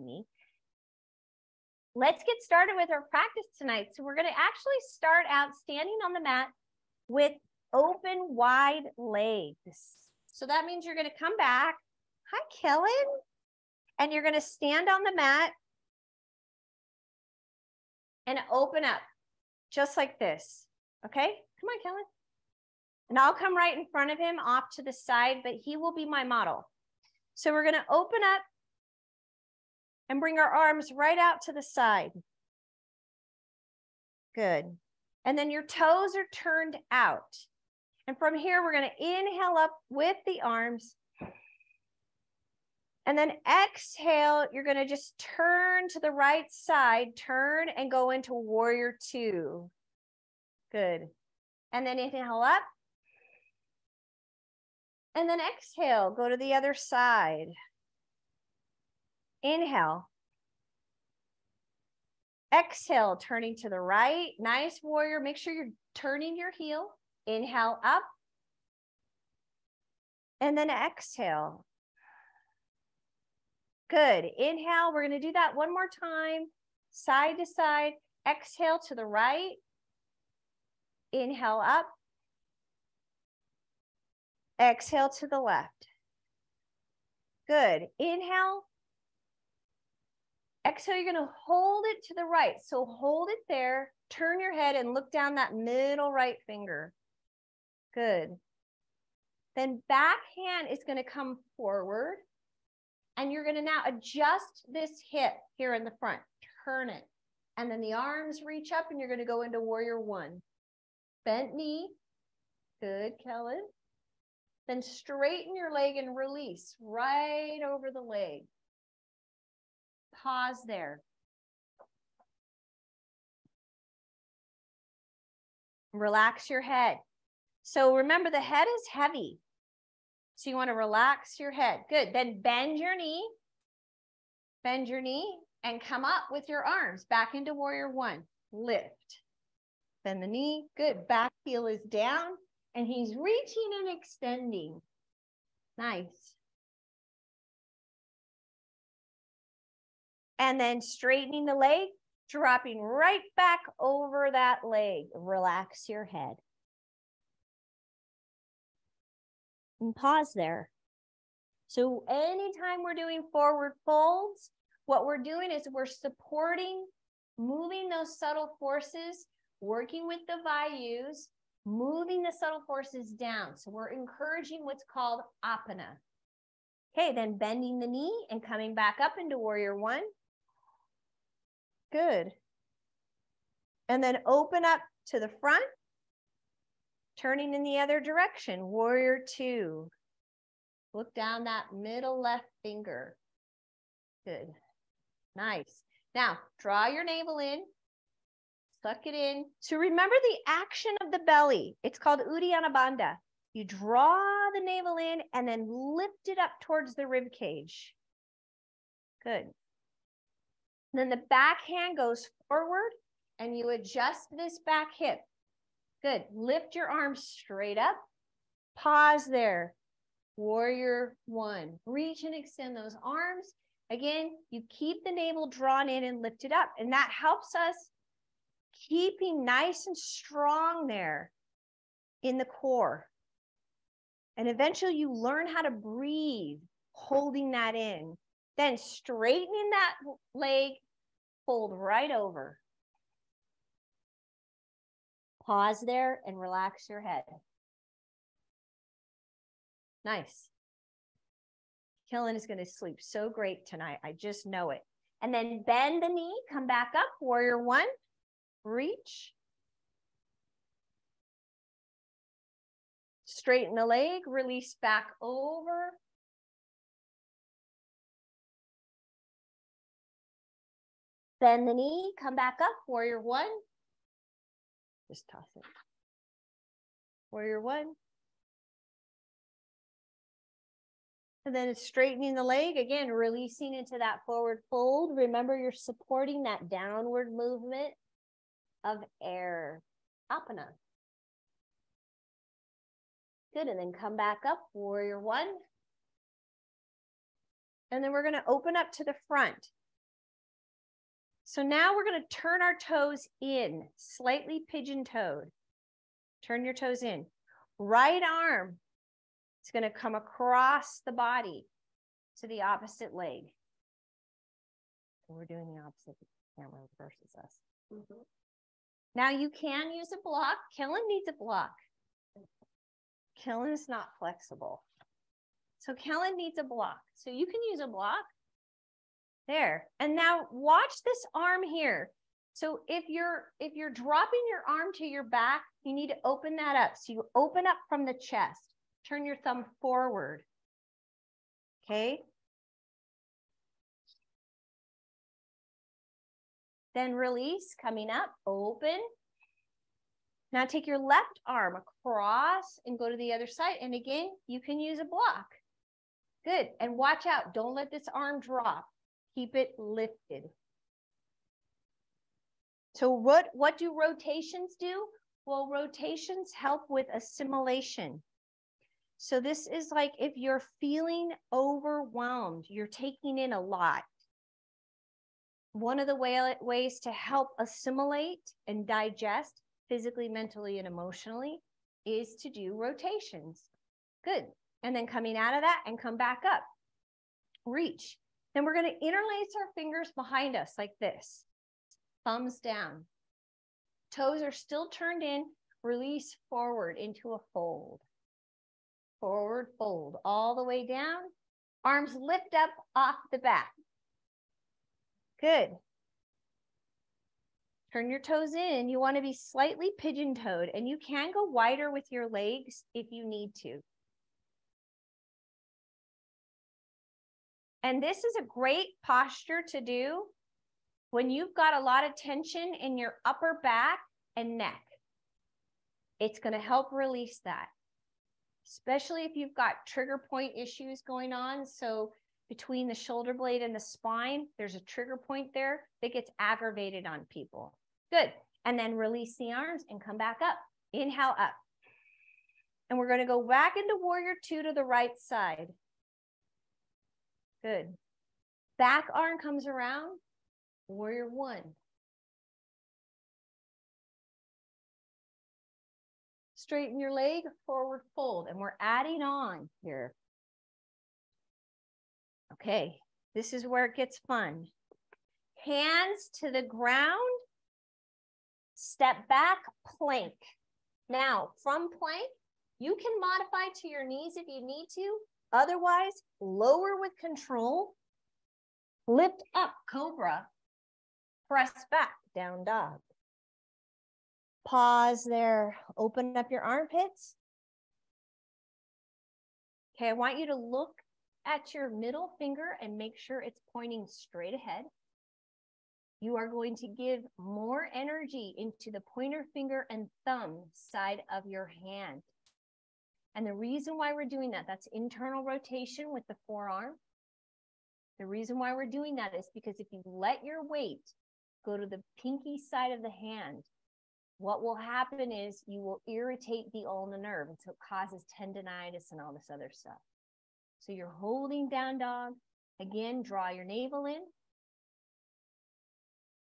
me. Let's get started with our practice tonight. So we're going to actually start out standing on the mat with open, wide legs. So that means you're going to come back. Hi, Kellen. And you're going to stand on the mat and open up just like this. Okay? Come on, Kellen. And I'll come right in front of him off to the side, but he will be my model. So we're going to open up and bring our arms right out to the side. Good. And then your toes are turned out. And from here, we're going to inhale up with the arms. And then exhale, you're going to just turn to the right side, turn and go into warrior two. Good. And then inhale up. And then exhale, go to the other side. Inhale. Exhale, turning to the right. Nice warrior. Make sure you're turning your heel. Inhale up. And then exhale. Good. Inhale. We're going to do that one more time. Side to side. Exhale to the right. Inhale up. Exhale to the left. Good. Inhale. Exhale, you're going to hold it to the right. So hold it there. Turn your head and look down that middle right finger. Good. Then back hand is going to come forward. And you're going to now adjust this hip here in the front. Turn it. And then the arms reach up and you're going to go into warrior one. Bent knee. Good, Kellen. Then straighten your leg and release right over the leg. Pause there. Relax your head. So remember, the head is heavy. So you want to relax your head. Good. Then bend your knee. Bend your knee and come up with your arms back into warrior one. Lift. Bend the knee. Good. Back heel is down. And he's reaching and extending. Nice. And then straightening the leg, dropping right back over that leg. Relax your head. And pause there. So anytime we're doing forward folds, what we're doing is we're supporting, moving those subtle forces, working with the vayus, moving the subtle forces down. So we're encouraging what's called apana. Okay, then bending the knee and coming back up into warrior one. Good. And then open up to the front, turning in the other direction. Warrior two. Look down that middle left finger. Good. Nice. Now, draw your navel in. Suck it in. So remember the action of the belly. It's called Uddiyana Bandha. You draw the navel in and then lift it up towards the rib cage. Good. Then the back hand goes forward and you adjust this back hip. Good. Lift your arms straight up. Pause there. Warrior one. Reach and extend those arms. Again, you keep the navel drawn in and lift it up. And that helps us keeping nice and strong there in the core. And eventually you learn how to breathe, holding that in. Then straightening that leg, fold right over. Pause there and relax your head. Nice. Kellen is going to sleep so great tonight. I just know it. And then bend the knee, come back up, warrior one. Reach. Straighten the leg, release back over. Bend the knee, come back up, warrior one. Just toss it. Warrior one. And then it's straightening the leg, again, releasing into that forward fold. Remember, you're supporting that downward movement of air. Apana. Good, and then come back up, warrior one. And then we're going to open up to the front. So now we're going to turn our toes in, slightly pigeon-toed. Turn your toes in. Right arm is going to come across the body to the opposite leg. We're doing the opposite. The camera versus us. Mm-hmm. Now you can use a block. Kellen needs a block. Kellen is not flexible. So Kellen needs a block. So you can use a block. There. And now watch this arm here. So if you're dropping your arm to your back, you need to open that up. So you open up from the chest. Turn your thumb forward. Okay? Then release, coming up, open. Now take your left arm across and go to the other side. And again, you can use a block. Good. And watch out. Don't let this arm drop. Keep it lifted. So what do rotations do? Well, rotations help with assimilation. So this is like if you're feeling overwhelmed, you're taking in a lot. One of the ways to help assimilate and digest physically, mentally, and emotionally is to do rotations. Good. And then coming out of that and come back up. Reach. Then we're going to interlace our fingers behind us like this. Thumbs down. Toes are still turned in. Release forward into a fold. Forward fold all the way down. Arms lift up off the back. Good. Turn your toes in. You want to be slightly pigeon-toed, and you can go wider with your legs if you need to. And this is a great posture to do when you've got a lot of tension in your upper back and neck. It's going to help release that, especially if you've got trigger point issues going on. So between the shoulder blade and the spine, there's a trigger point there that gets aggravated on people. Good. And then release the arms and come back up. Inhale up. And we're going to go back into warrior two to the right side. Good. Back arm comes around. Warrior one. Straighten your leg, forward fold. And we're adding on here. Okay. This is where it gets fun. Hands to the ground. Step back, plank. Now, from plank, you can modify to your knees if you need to. Otherwise, lower with control. Lift up, cobra. Press back, down dog. Pause there. Open up your armpits. Okay, I want you to look at your middle finger and make sure it's pointing straight ahead. You are going to give more energy into the pointer finger and thumb side of your hand. And the reason why we're doing that, that's internal rotation with the forearm. The reason why we're doing that is because if you let your weight go to the pinky side of the hand, what will happen is you will irritate the ulnar nerve, and so it causes tendonitis and all this other stuff. So you're holding down dog. Again, draw your navel in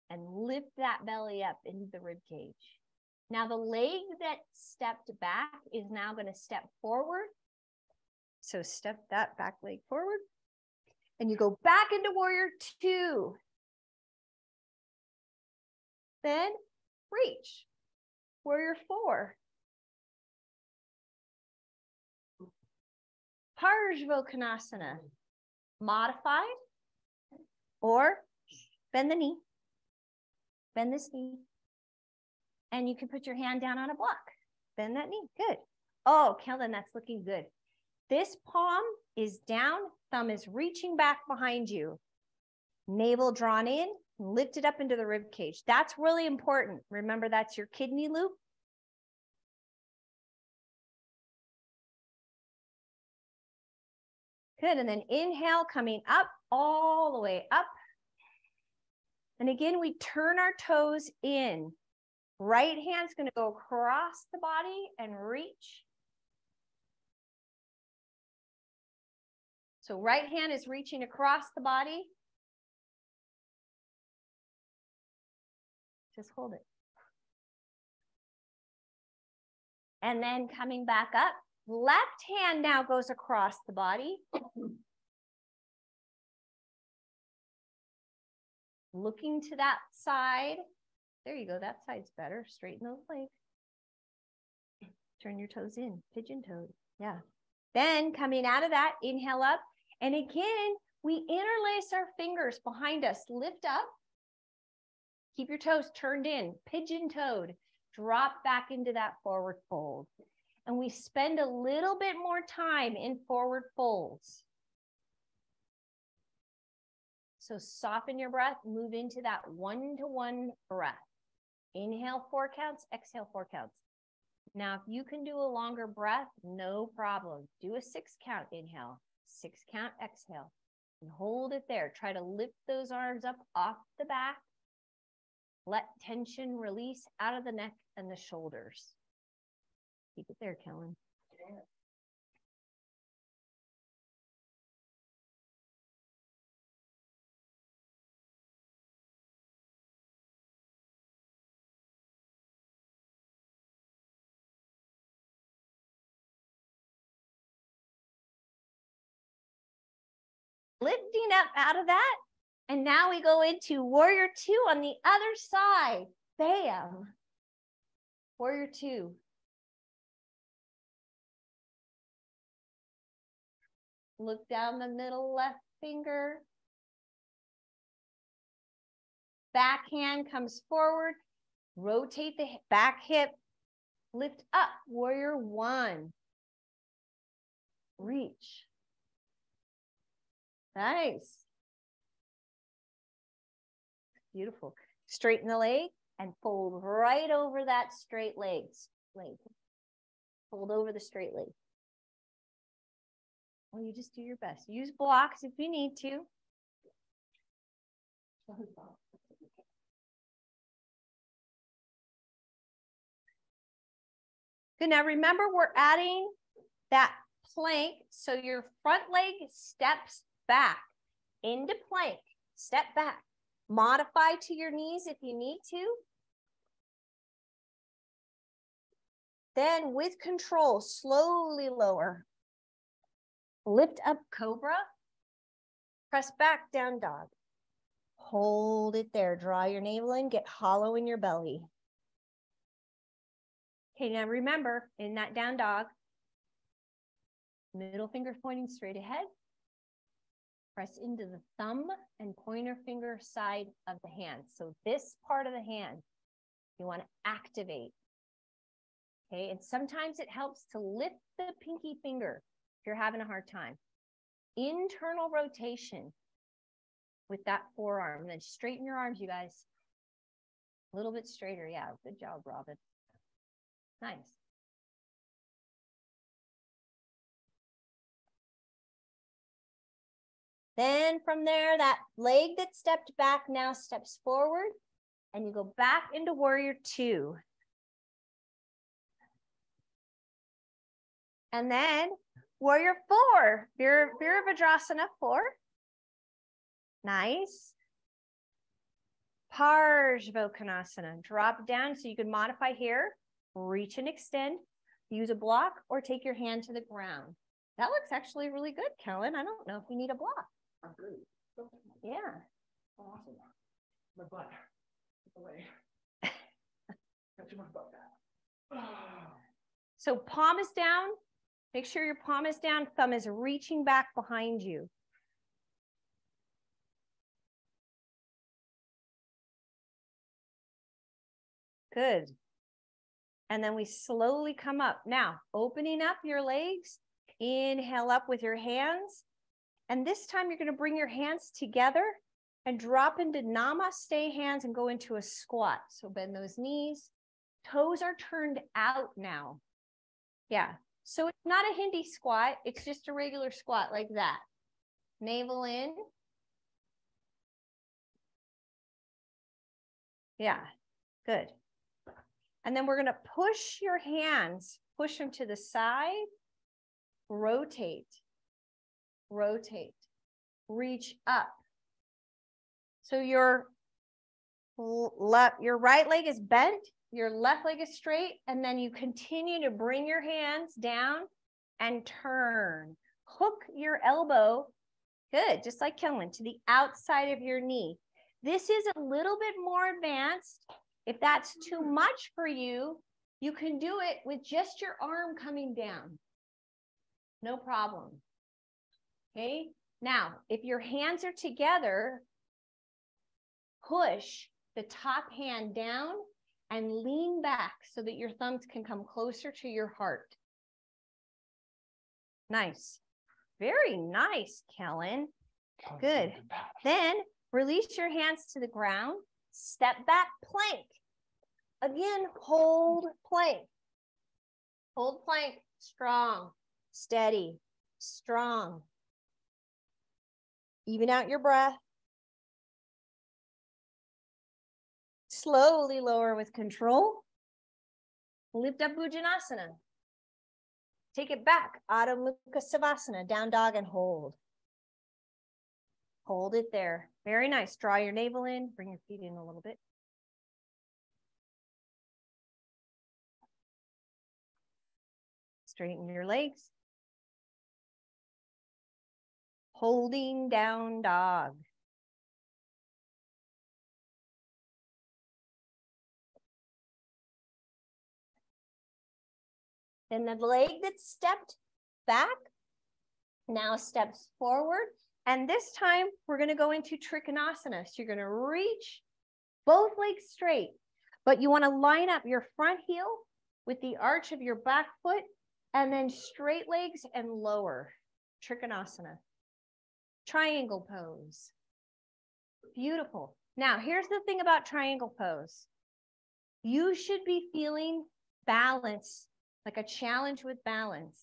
and lift that belly up into the rib cage. Now the leg that stepped back is now going to step forward. So step that back leg forward. And you go back into warrior two. Then reach. Warrior four. Parsvakonasana. Modified. Or bend the knee. Bend this knee. And you can put your hand down on a block. Bend that knee. Good. Oh, Kellen, that's looking good. This palm is down. Thumb is reaching back behind you. Navel drawn in. Lift it up into the rib cage. That's really important. Remember, that's your kidney loop. Good. And then inhale, coming up, all the way up. And again, we turn our toes in. Right hand's going to go across the body and reach. So right hand is reaching across the body. Just hold it. And then coming back up, left hand now goes across the body. Looking to that side. There you go. That side's better. Straighten those legs. Turn your toes in. Pigeon toed. Yeah. Then coming out of that, inhale up. And again, we interlace our fingers behind us. Lift up. Keep your toes turned in. Pigeon toed. Drop back into that forward fold. And we spend a little bit more time in forward folds. So soften your breath, move into that 1-to-1 breath. Inhale 4 counts, exhale 4 counts. Now, if you can do a longer breath, no problem. Do a 6 count inhale, 6 count exhale, and hold it there. Try to lift those arms up off the back. Let tension release out of the neck and the shoulders. Keep it there, Kellen. Lifting up out of that. And now we go into warrior 2 on the other side. Bam. Warrior 2. Look down the middle left finger. Back hand comes forward. Rotate the back hip. Lift up. Warrior 1. Reach. Nice. Beautiful. Straighten the leg and fold right over that straight leg. Fold over the straight leg. Well, you just do your best. Use blocks if you need to. Good. Now remember, we're adding that plank. So your front leg steps back into plank. Step back. Modify to your knees if you need to. Then with control, slowly lower. Lift up cobra. Press back down dog. Hold it there. Draw your navel in. Get hollow in your belly. Okay, now remember, in that down dog, middle finger pointing straight ahead. Press into the thumb and pointer finger side of the hand. So this part of the hand, you want to activate. Okay, and sometimes it helps to lift the pinky finger if you're having a hard time. Internal rotation with that forearm. And then straighten your arms, you guys. A little bit straighter. Yeah, good job, Robin. Nice. Then from there, that leg that stepped back now steps forward, and you go back into warrior 2. And then warrior 4, Virabhadrasana 4. Nice. Parsvakonasana. Drop down so you can modify here. Reach and extend. Use a block or take your hand to the ground. That looks actually really good, Kellen. I don't know if we need a block. I'm good. Yeah. Awesome. My butt. Get away. Got too much butt fat. So palm is down. Make sure your palm is down. Thumb is reaching back behind you. Good. And then we slowly come up. Now, opening up your legs. Inhale up with your hands. And this time you're going to bring your hands together and drop into namaste hands and go into a squat. So bend those knees. Toes are turned out now. Yeah. So it's not a Hindi squat. It's just a regular squat like that. Navel in. Yeah. Good. And then we're going to push your hands. Push them to the side. Rotate. Rotate. Reach up. So your Your right leg is bent, your left leg is straight, and then you continue to bring your hands down and turn. Hook your elbow, good, just like Kellen, to the outside of your knee. This is a little bit more advanced. If that's too much for you, you can do it with just your arm coming down. No problem. Okay, now, if your hands are together, push the top hand down and lean back so that your thumbs can come closer to your heart. Nice. Very nice, Kellen. Good. Then release your hands to the ground. Step back, plank. Again, hold plank. Hold plank, strong, steady, strong. Even out your breath. Slowly lower with control. Lift up Bhujanasana. Take it back, Adho Mukha Savasana, down dog and hold. Hold it there. Very nice. Draw your navel in, bring your feet in a little bit. Straighten your legs. Holding down dog. Then the leg that stepped back now steps forward. And this time we're going to go into Trikonasana. So you're going to reach both legs straight, but you want to line up your front heel with the arch of your back foot and then straight legs and lower. Trikonasana. Triangle pose. Beautiful. Now, here's the thing about triangle pose. You should be feeling balance, like a challenge with balance.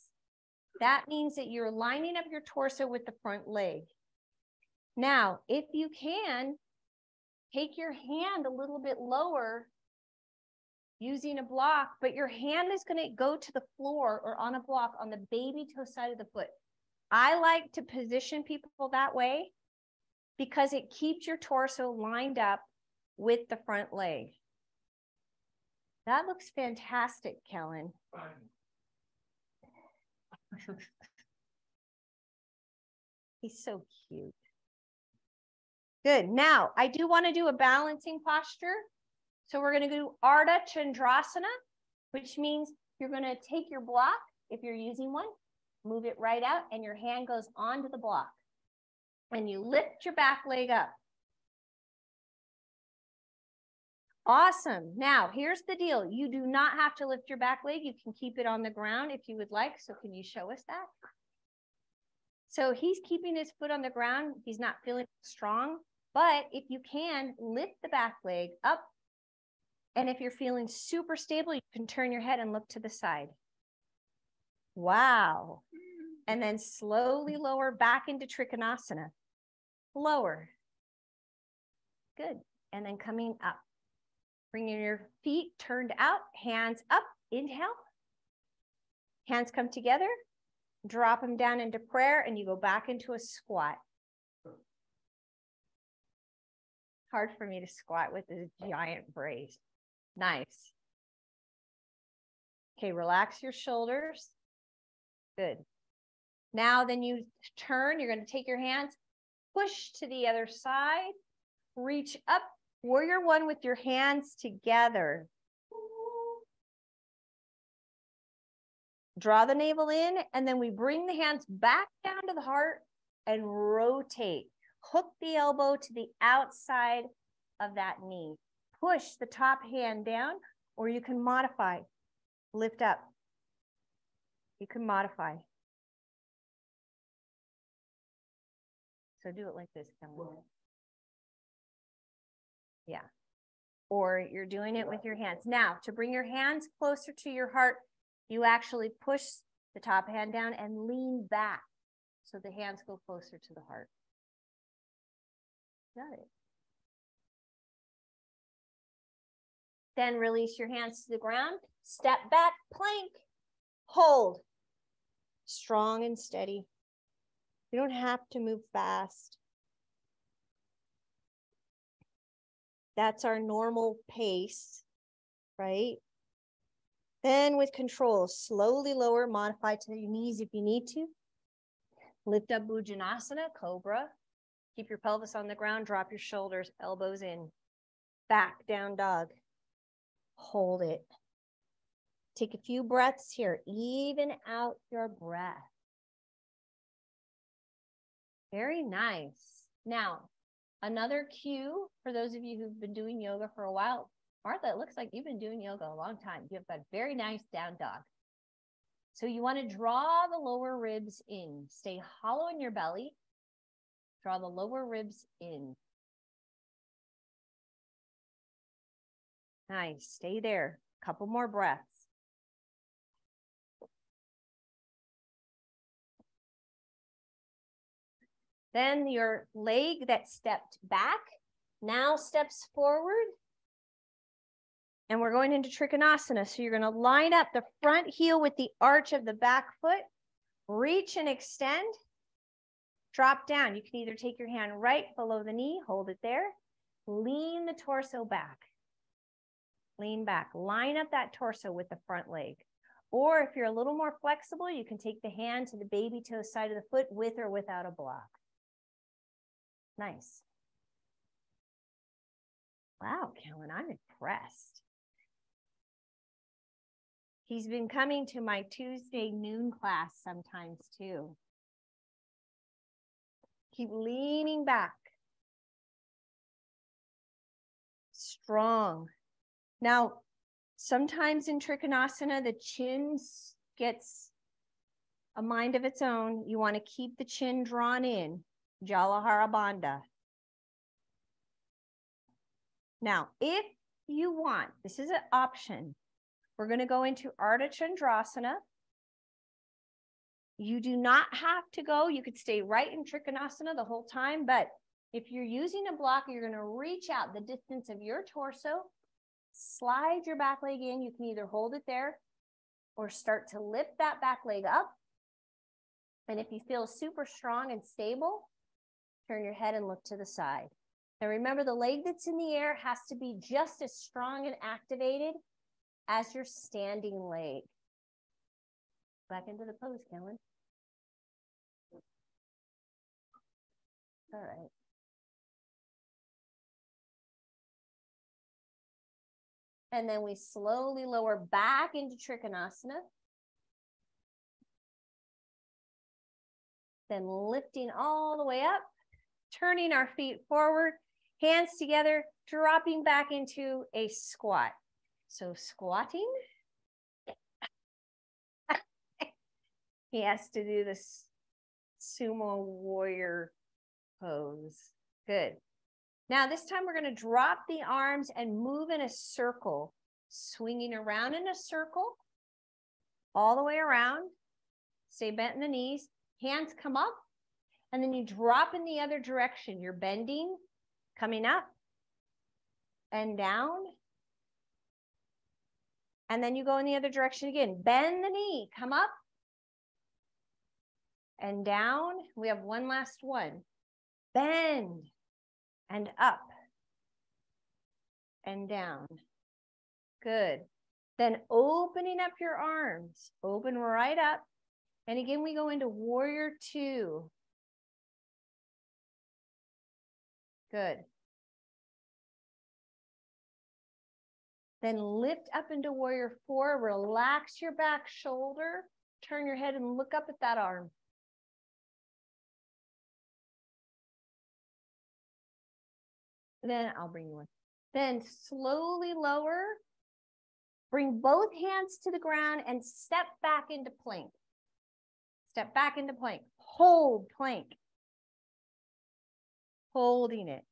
That means that you're lining up your torso with the front leg. Now, if you can, take your hand a little bit lower using a block, but your hand is going to go to the floor or on a block on the baby toe side of the foot. I like to position people that way because it keeps your torso lined up with the front leg. That looks fantastic, Kellen. He's so cute. Good. Now, I do want to do a balancing posture. So we're going to do Ardha Chandrasana, which means you're going to take your block, if you're using one, move it right out, and your hand goes onto the block. And you lift your back leg up. Awesome. Now, here's the deal. You do not have to lift your back leg. You can keep it on the ground if you would like. So can you show us that? So he's keeping his foot on the ground. He's not feeling strong. But if you can, lift the back leg up. And if you're feeling super stable, you can turn your head and look to the side. Wow. And then slowly lower back into Trikonasana. Lower. Good. And then coming up. Bringing your feet turned out, hands up, inhale. Hands come together, drop them down into prayer, and you go back into a squat. Hard for me to squat with this giant brace. Nice. Okay, relax your shoulders. Good. Now then you turn, you're going to take your hands, push to the other side, reach up. Warrior one with your hands together. Draw the navel in, and then we bring the hands back down to the heart and rotate. Hook the elbow to the outside of that knee. Push the top hand down, or you can modify. Lift up. You can modify. So do it like this, Kellen. Yeah. Or you're doing it with your hands. Now, to bring your hands closer to your heart, you actually push the top hand down and lean back so the hands go closer to the heart. Got it. Then release your hands to the ground. Step back, plank, hold. Strong and steady. You don't have to move fast. That's our normal pace, right? Then with control, slowly lower, modify to your knees if you need to. Lift up Bhujanasana, Cobra. Keep your pelvis on the ground, drop your shoulders, elbows in. Back, down dog. Hold it. Take a few breaths here. Even out your breath. Very nice. Now, another cue for those of you who've been doing yoga for a while. Martha, it looks like you've been doing yoga a long time. You've got a very nice down dog. So you want to draw the lower ribs in. Stay hollow in your belly. Draw the lower ribs in. Nice. Stay there. Couple more breaths. Then your leg that stepped back now steps forward. And we're going into Trikonasana. So you're going to line up the front heel with the arch of the back foot. Reach and extend. Drop down. You can either take your hand right below the knee, hold it there. Lean the torso back. Lean back. Line up that torso with the front leg. Or if you're a little more flexible, you can take the hand to the baby toe side of the foot with or without a block. Nice. Wow, Kellen, I'm impressed. He's been coming to my Tuesday noon class sometimes too. Keep leaning back. Strong. Now, sometimes in Trikonasana, the chin gets a mind of its own. You want to keep the chin drawn in. Jalahara Bandha. Now, if you want, this is an option. We're going to go into Ardha Chandrasana. You do not have to go. You could stay right in Trikonasana the whole time, but if you're using a block, you're going to reach out the distance of your torso, slide your back leg in. You can either hold it there or start to lift that back leg up. And if you feel super strong and stable, turn your head and look to the side. Now remember, the leg that's in the air has to be just as strong and activated as your standing leg. Back into the pose, Kellen. All right. And then we slowly lower back into Trikonasana. Then lifting all the way up, turning our feet forward, hands together, dropping back into a squat. So squatting. He has to do this sumo warrior pose. Good. Now this time we're going to drop the arms and move in a circle, swinging around in a circle, all the way around. Stay bent in the knees. Hands come up, and then you drop in the other direction. You're bending, coming up and down. And then you go in the other direction again. Bend the knee, come up and down. We have one last one. Bend and up and down. Good. Then opening up your arms, open right up. And again, we go into warrior two. Good. Then lift up into warrior four. Relax your back shoulder. Turn your head and look up at that arm. Then I'll bring you one. Then slowly lower. Bring both hands to the ground and step back into plank. Step back into plank. Hold plank. Holding it.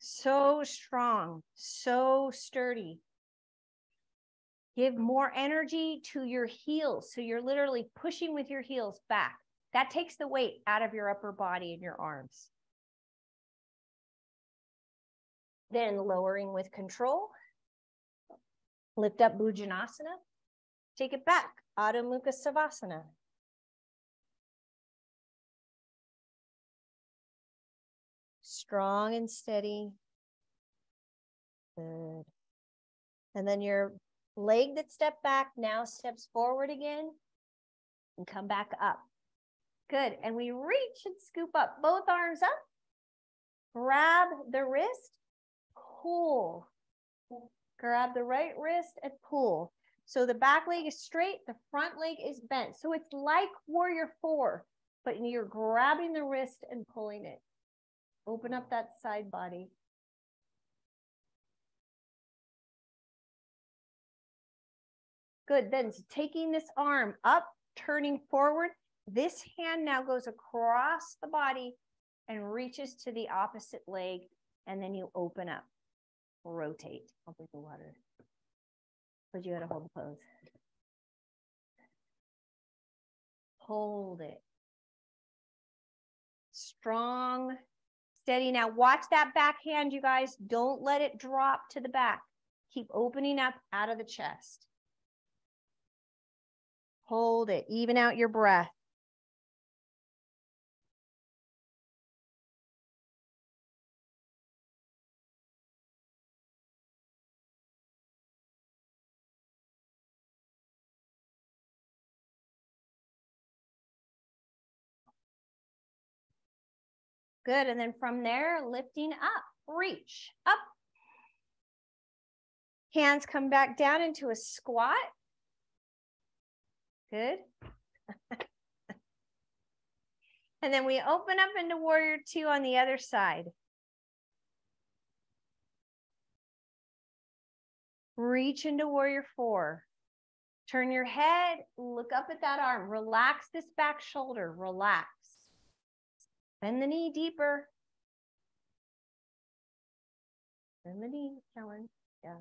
So strong, so sturdy. Give more energy to your heels. So you're literally pushing with your heels back. That takes the weight out of your upper body and your arms. Then lowering with control. Lift up Bhujanasana. Take it back. Adho Mukha Savasana. strong and steady. Good. And then your leg that stepped back now steps forward again and come back up. Good. And we reach and scoop up, both arms up. Grab the wrist, pull. Grab the right wrist and pull. So the back leg is straight, the front leg is bent. So it's like warrior 4, but you're grabbing the wrist and pulling it. Open up that side body. Good. Then taking this arm up, turning forward. This hand now goes across the body and reaches to the opposite leg. And then you open up, rotate. I'll bring the water. But you got to hold the pose. Hold it. Strong, steady. Now watch that back hand, you guys. Don't let it drop to the back. Keep opening up out of the chest. Hold it. Even out your breath. Good. And then from there, lifting up, reach up. Hands come back down into a squat. Good. And then we open up into warrior 2 on the other side. Reach into warrior 4. Turn your head, look up at that arm. Relax this back shoulder, relax. Bend the knee deeper. Bend the knee, Kellen. Yeah.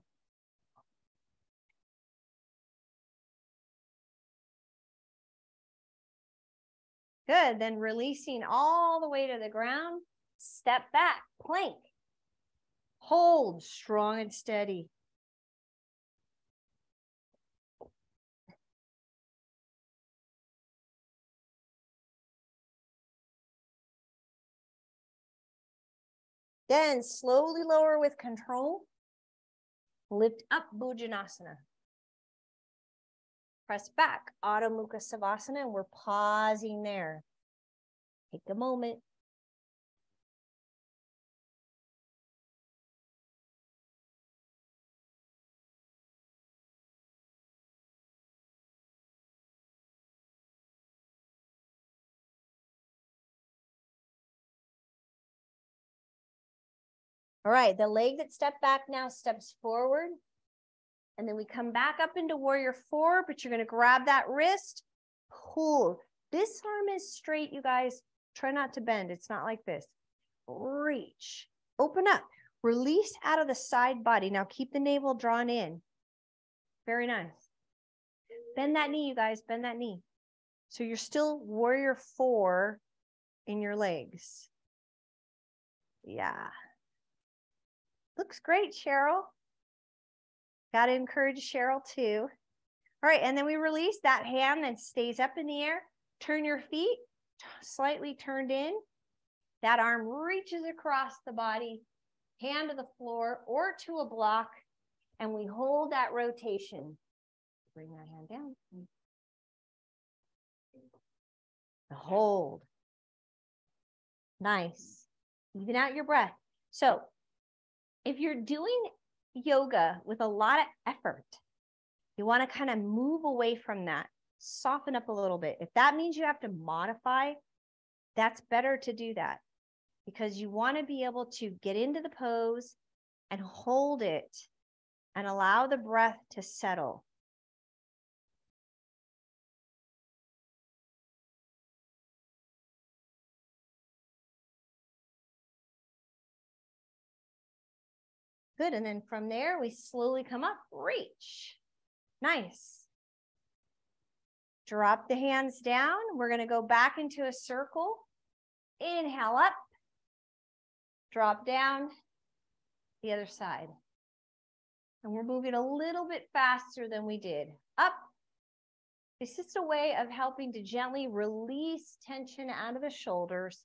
Good. Then releasing all the way to the ground. Step back, plank. Hold strong and steady. Then slowly lower with control. Lift up, Bhujanasana. Press back, Adho Mukha Savasana, and we're pausing there. Take a moment. All right, the leg that stepped back now steps forward. And then we come back up into warrior 4, but you're going to grab that wrist, pull. This arm is straight, you guys. Try not to bend. It's not like this. Reach, open up, release out of the side body. Now keep the navel drawn in. Very nice. Bend that knee, you guys, bend that knee. So you're still warrior 4 in your legs. Yeah. Looks great, Cheryl. Got to encourage Cheryl too. All right, and then we release that hand that stays up in the air. Turn your feet slightly turned in. That arm reaches across the body, hand to the floor or to a block, and we hold that rotation. Bring that hand down. Hold. Nice. Even out your breath. So if you're doing yoga with a lot of effort, you want to kind of move away from that, soften up a little bit. If that means you have to modify, that's better to do that, because you want to be able to get into the pose and hold it and allow the breath to settle. Good. And then from there, we slowly come up, reach. Nice. Drop the hands down. We're going to go back into a circle. Inhale up. Drop down. The other side. And we're moving a little bit faster than we did. Up. It's just a way of helping to gently release tension out of the shoulders.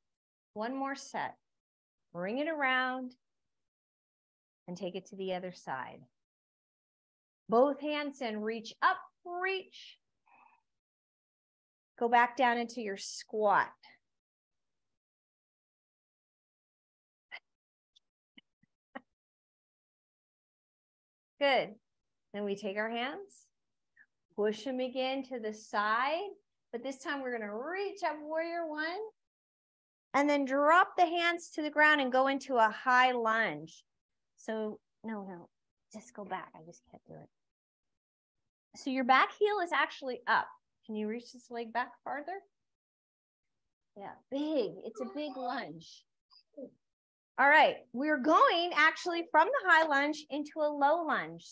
One more set. Bring it around and take it to the other side. Both hands and reach up, reach. Go back down into your squat. Good. Then we take our hands, push them again to the side, but this time we're going to reach up, warrior one, and then drop the hands to the ground and go into a high lunge. So, no, just go back. I just can't do it. So your back heel is actually up. Can you reach this leg back farther? Yeah, big. It's a big lunge. All right, we're going actually from the high lunge into a low lunge.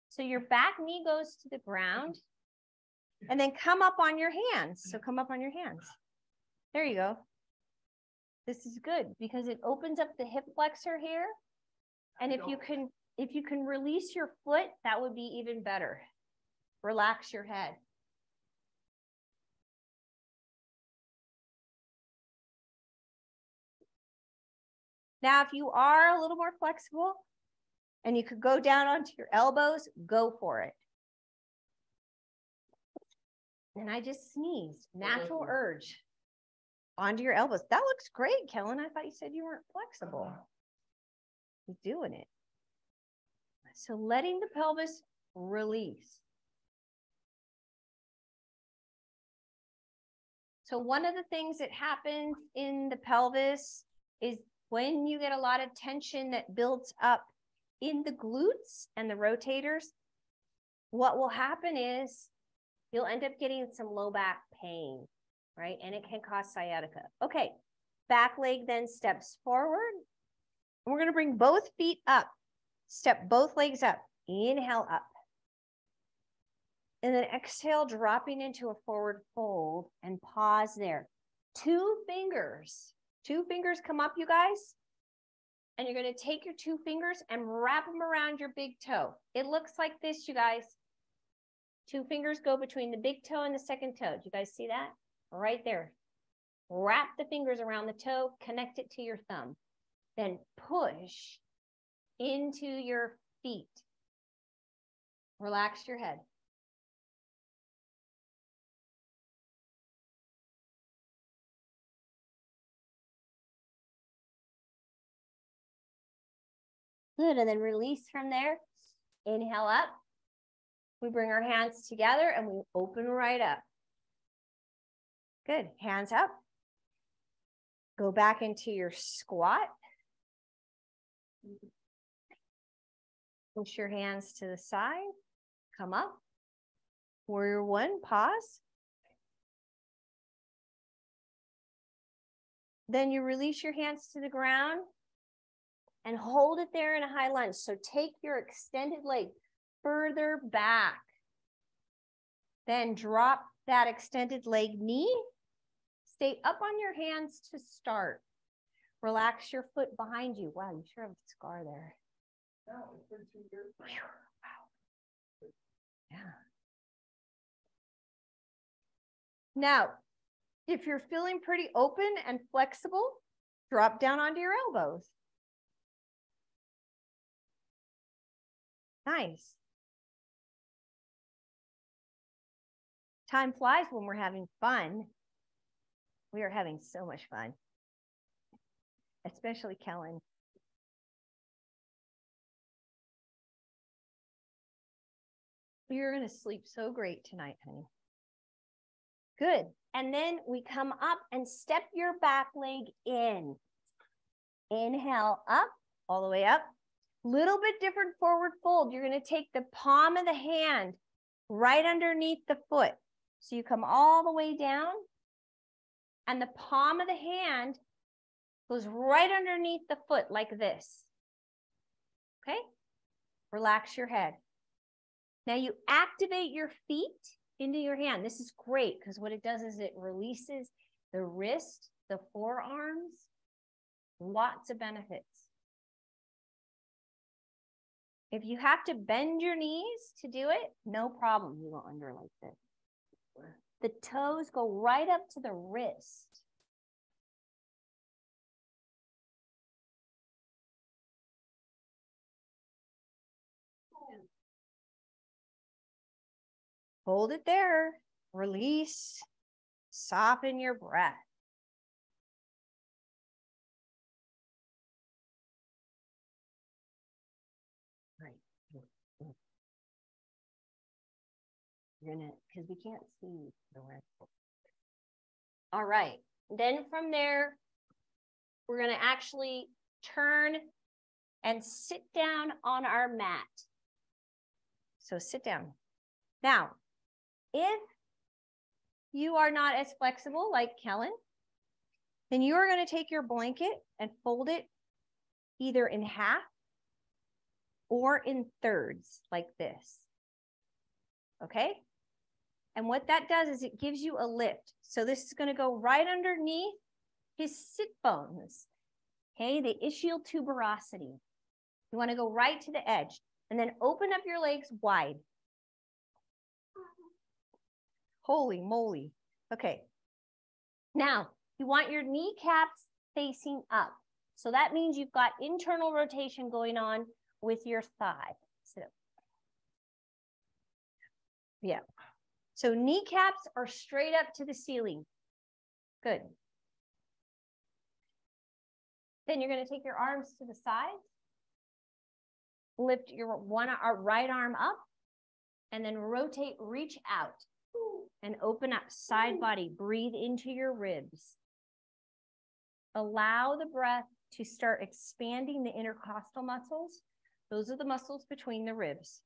So your back knee goes to the ground and then come up on your hands. So come up on your hands. There you go. This is good because it opens up the hip flexor here. And if you can release your foot, that would be even better. Relax your head. Now, if you are a little more flexible and you could go down onto your elbows, go for it. And I just sneezed. Natural urge. Onto your elbows. That looks great, Kellen. I thought you said you weren't flexible. You're doing it. So letting the pelvis release. So one of the things that happens in the pelvis is when you get a lot of tension that builds up in the glutes and the rotators, what will happen is you'll end up getting some low back pain, right? And it can cause sciatica. Okay, back leg then steps forward. We're going to bring both feet up. Step both legs up. Inhale up. And then exhale, dropping into a forward fold and pause there. Two fingers come up, you guys. And you're going to take your two fingers and wrap them around your big toe. It looks like this, you guys. Two fingers go between the big toe and the second toe. Do you guys see that? Right there. Wrap the fingers around the toe, connect it to your thumb. Then push into your feet. Relax your head. Good, and then release from there. Inhale up. We bring our hands together and we open right up. Good, hands up. Go back into your squat. Push your hands to the side. Come up. Warrior one, pause. Then you release your hands to the ground and hold it there in a high lunge. So take your extended leg further back. Then drop that extended leg knee. Stay up on your hands to start. Relax your foot behind you. Wow, you sure have a scar there. No, it's been 2 years. Wow. Yeah. Now, if you're feeling pretty open and flexible, drop down onto your elbows. Nice. Time flies when we're having fun. We are having so much fun, especially Kellen. You're going to sleep so great tonight, honey. Good. And then we come up and step your back leg in. Inhale up, all the way up. Little bit different forward fold. You're going to take the palm of the hand right underneath the foot. So you come all the way down and the palm of the hand goes right underneath the foot like this. Okay? Relax your head. Now you activate your feet into your hand. This is great because what it does is it releases the wrist, the forearms, lots of benefits. If you have to bend your knees to do it, no problem. You go under like this. The toes go right up to the wrist. Hold it there. Release. Soften your breath. Right. You're gonna, because we can't see the red. All right. Then from there, we're gonna actually turn and sit down on our mat. So sit down. Now, if you are not as flexible like Kellen, then you are going to take your blanket and fold it either in half or in thirds like this. Okay? And what that does is it gives you a lift. So this is going to go right underneath his sit bones. Okay, the ischial tuberosity. You want to go right to the edge and then open up your legs wide. Holy moly. Okay. Now, you want your kneecaps facing up. So that means you've got internal rotation going on with your thigh. Sit up. Yeah. So kneecaps are straight up to the ceiling. Good. Then you're going to take your arms to the side. Lift your right arm up and then rotate, reach out and open up side body. Breathe into your ribs. Allow the breath to start expanding the intercostal muscles. Those are the muscles between the ribs.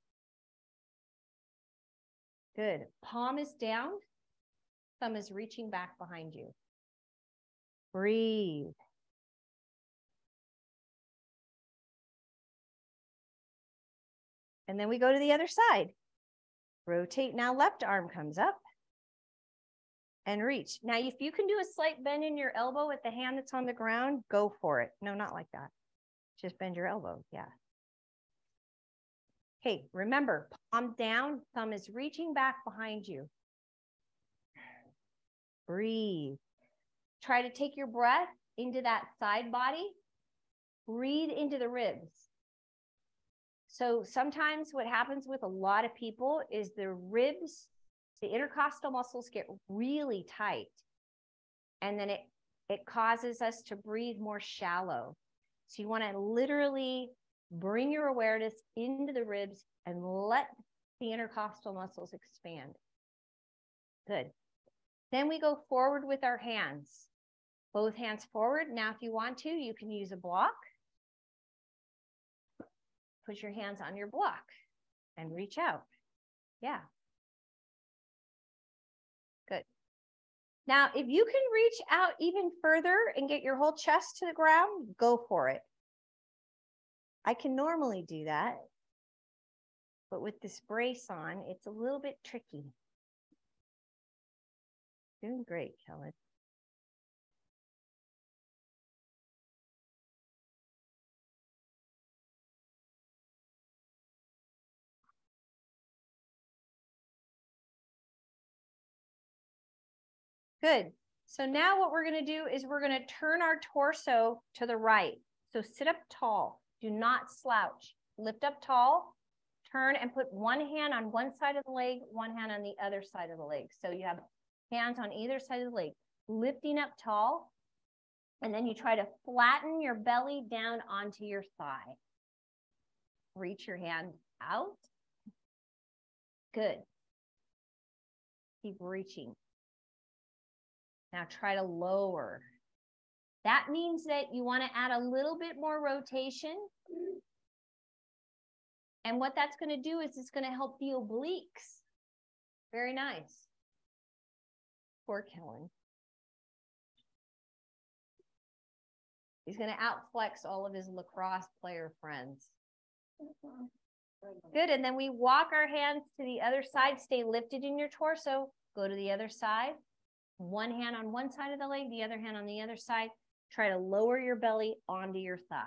Good. Palm is down. Thumb is reaching back behind you. Breathe. And then we go to the other side. Rotate. Now left arm comes up and reach. Now, if you can do a slight bend in your elbow with the hand that's on the ground, go for it. No, not like that. Just bend your elbow. Yeah. Okay, remember, palm down, thumb is reaching back behind you. Breathe. Try to take your breath into that side body. Breathe into the ribs. So sometimes what happens with a lot of people is the ribs, the intercostal muscles get really tight. And then it causes us to breathe more shallow. So you want to literally bring your awareness into the ribs and let the intercostal muscles expand. Good. Then we go forward with our hands. Both hands forward. Now, if you want to, you can use a block. Put your hands on your block and reach out. Yeah. Good. Now, if you can reach out even further and get your whole chest to the ground, go for it. I can normally do that, but with this brace on, it's a little bit tricky. Doing great, Kellen. Good. So now what we're going to do is we're going to turn our torso to the right. So sit up tall. Do not slouch. Lift up tall. Turn and put one hand on one side of the leg, one hand on the other side of the leg. So you have hands on either side of the leg. Lifting up tall. And then you try to flatten your belly down onto your thigh. Reach your hand out. Good. Keep reaching. Now try to lower. That means that you want to add a little bit more rotation. And what that's going to do is it's going to help the obliques. Very nice. Poor Kellen. He's going to outflex all of his lacrosse player friends. Good. And then we walk our hands to the other side. Stay lifted in your torso. Go to the other side. One hand on one side of the leg, the other hand on the other side. Try to lower your belly onto your thigh.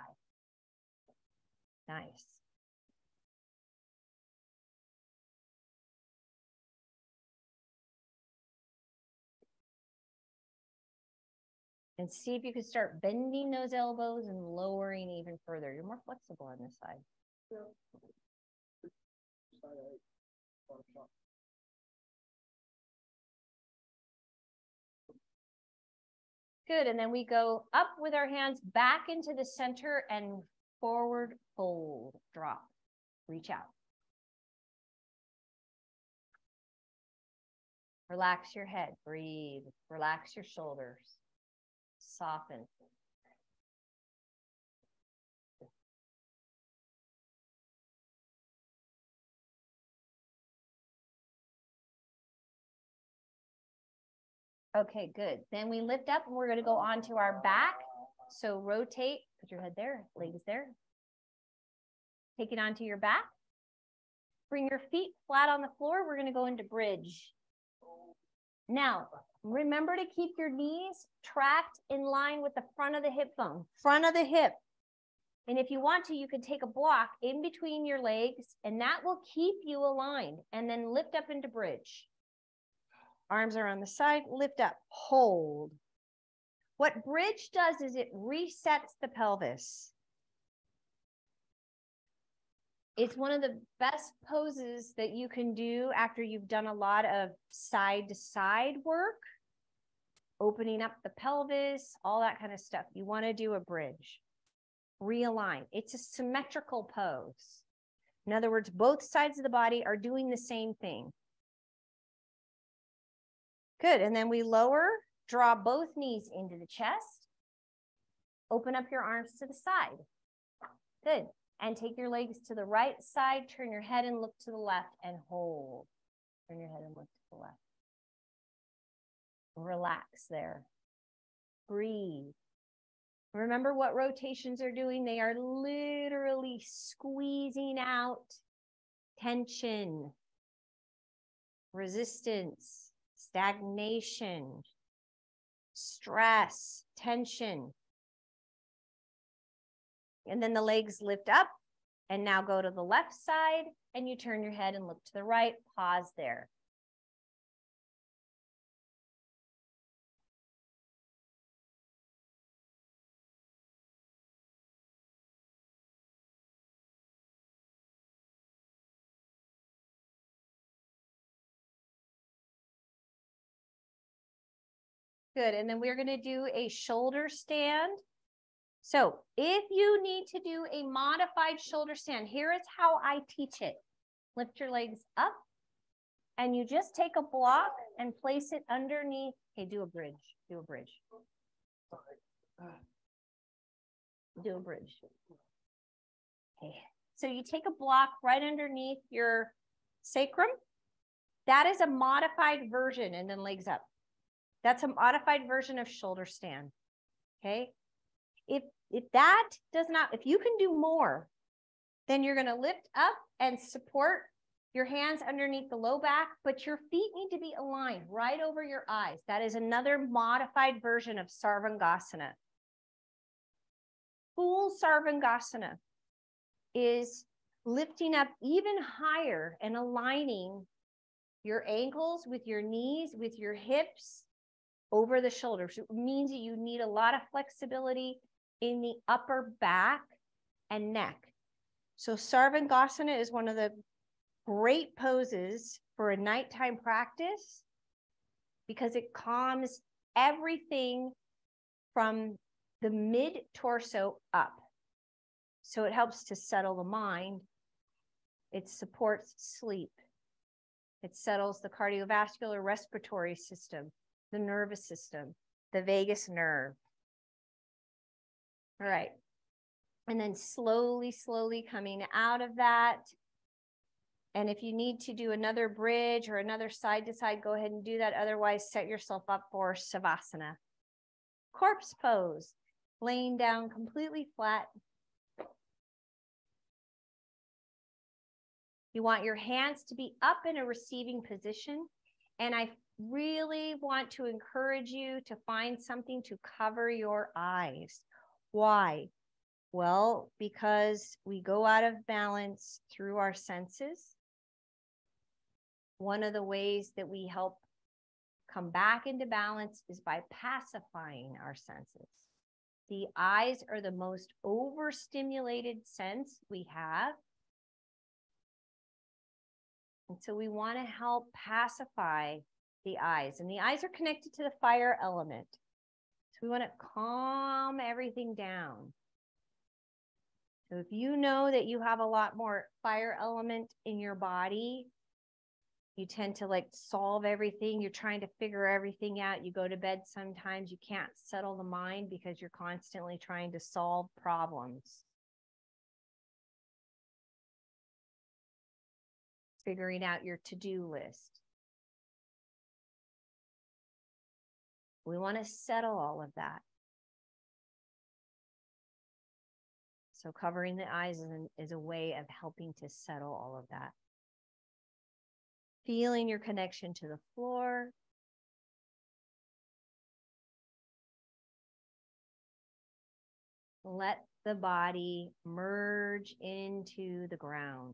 Nice. And see if you can start bending those elbows and lowering even further. You're more flexible on this side. Good, and then we go up with our hands back into the center and forward fold, drop, reach out. Relax your head, breathe, relax your shoulders, soften. Okay, good. Then we lift up and we're going to go onto our back. So rotate, put your head there, legs there. Take it onto your back. Bring your feet flat on the floor. We're going to go into bridge. Now, remember to keep your knees tracked in line with the front of the hip bone, front of the hip. And if you want to, you can take a block in between your legs and that will keep you aligned. And then lift up into bridge. Arms are on the side, lift up, hold. What bridge does is it resets the pelvis. It's one of the best poses that you can do after you've done a lot of side to side work, opening up the pelvis, all that kind of stuff. You want to do a bridge, realign. It's a symmetrical pose. In other words, both sides of the body are doing the same thing. Good, and then we lower, draw both knees into the chest. Open up your arms to the side. Good, and take your legs to the right side, turn your head and look to the left and hold. Turn your head and look to the left. Relax there. Breathe. Remember what rotations are doing? They are literally squeezing out tension, resistance, stagnation, stress, tension. And then the legs lift up and now go to the left side and you turn your head and look to the right. Pause there. Good, and then we're going to do a shoulder stand. So if you need to do a modified shoulder stand, here is how I teach it. Lift your legs up and you just take a block and place it underneath. Okay, do a bridge, do a bridge. Do a bridge. Okay, so you take a block right underneath your sacrum. That is a modified version, and then legs up. That's a modified version of shoulder stand, okay? If that does not, if you can do more, then you're gonna lift up and support your hands underneath the low back, but your feet need to be aligned right over your eyes. That is another modified version of Sarvangasana. Full Sarvangasana is lifting up even higher and aligning your ankles with your knees, with your hips, over the shoulders. It means that you need a lot of flexibility in the upper back and neck. So Sarvangasana is one of the great poses for a nighttime practice because it calms everything from the mid-torso up. So it helps to settle the mind. It supports sleep. It settles the cardiovascular respiratory system, the nervous system, the vagus nerve. All right. And then slowly, slowly coming out of that. And if you need to do another bridge or another side to side, go ahead and do that. Otherwise, set yourself up for Savasana. Corpse pose, laying down completely flat. You want your hands to be up in a receiving position. And I really want to encourage you to find something to cover your eyes. Why? Well, because we go out of balance through our senses. One of the ways that we help come back into balance is by pacifying our senses. The eyes are the most overstimulated sense we have. And so we want to help pacify the eyes. And the eyes are connected to the fire element. So we want to calm everything down. So if you know that you have a lot more fire element in your body, you tend to like solve everything. You're trying to figure everything out. You go to bed sometimes, you can't settle the mind because you're constantly trying to solve problems. Figuring out your to-do list. We want to settle all of that. So covering the eyes is a way of helping to settle all of that. Feeling your connection to the floor. Let the body merge into the ground.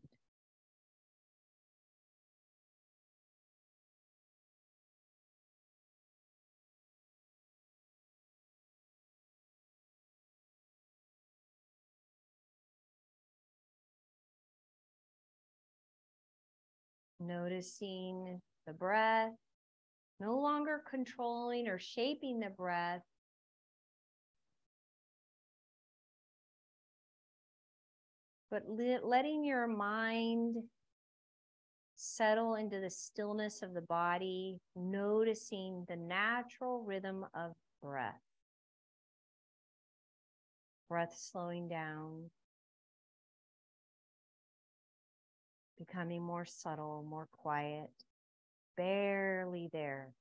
Noticing the breath, no longer controlling or shaping the breath, but letting your mind settle into the stillness of the body, noticing the natural rhythm of breath. Breath slowing down, becoming more subtle, more quiet, barely there.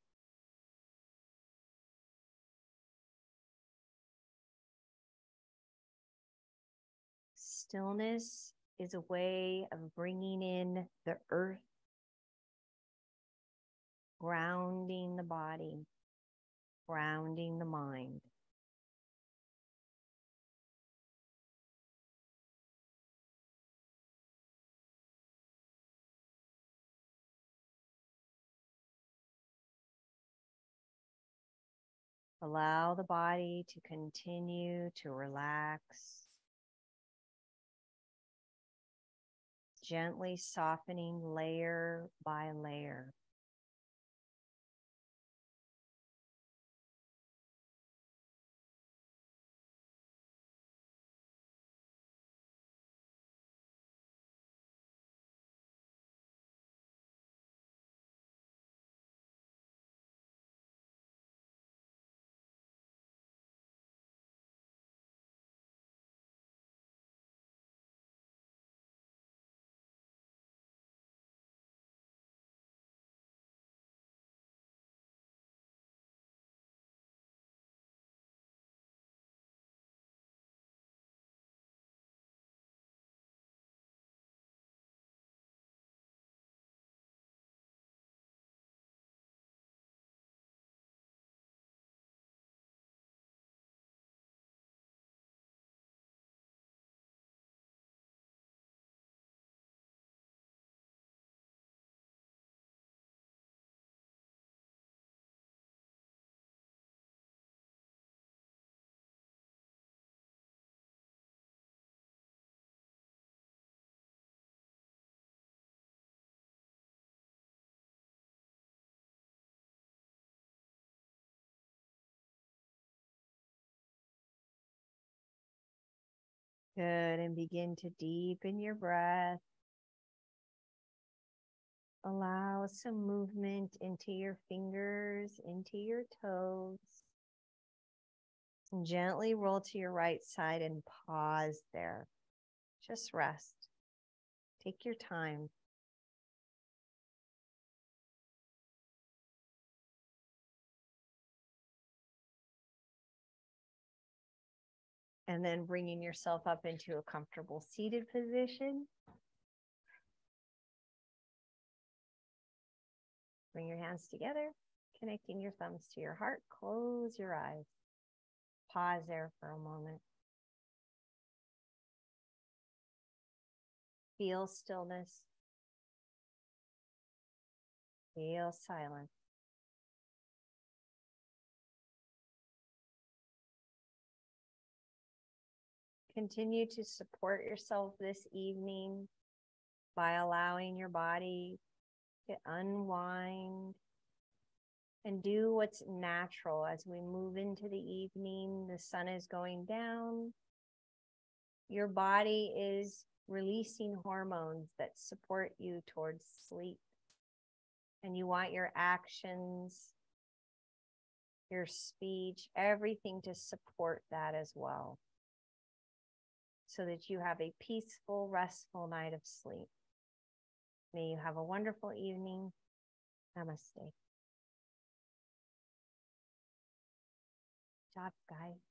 Stillness is a way of bringing in the earth, grounding the body, grounding the mind. Allow the body to continue to relax, gently softening layer by layer. Good, and begin to deepen your breath. Allow some movement into your fingers, into your toes. And gently roll to your right side and pause there. Just rest. Take your time. And then bringing yourself up into a comfortable seated position. Bring your hands together, connecting your thumbs to your heart. Close your eyes. Pause there for a moment. Feel stillness. Feel silence. Continue to support yourself this evening by allowing your body to unwind, And do what's natural as we move into the evening. The sun is going down. Your body is releasing hormones that support you towards sleep. And you want your actions, your speech, everything to support that as well, so that you have a peaceful, restful night of sleep. May you have a wonderful evening. Namaste. Good job, guys.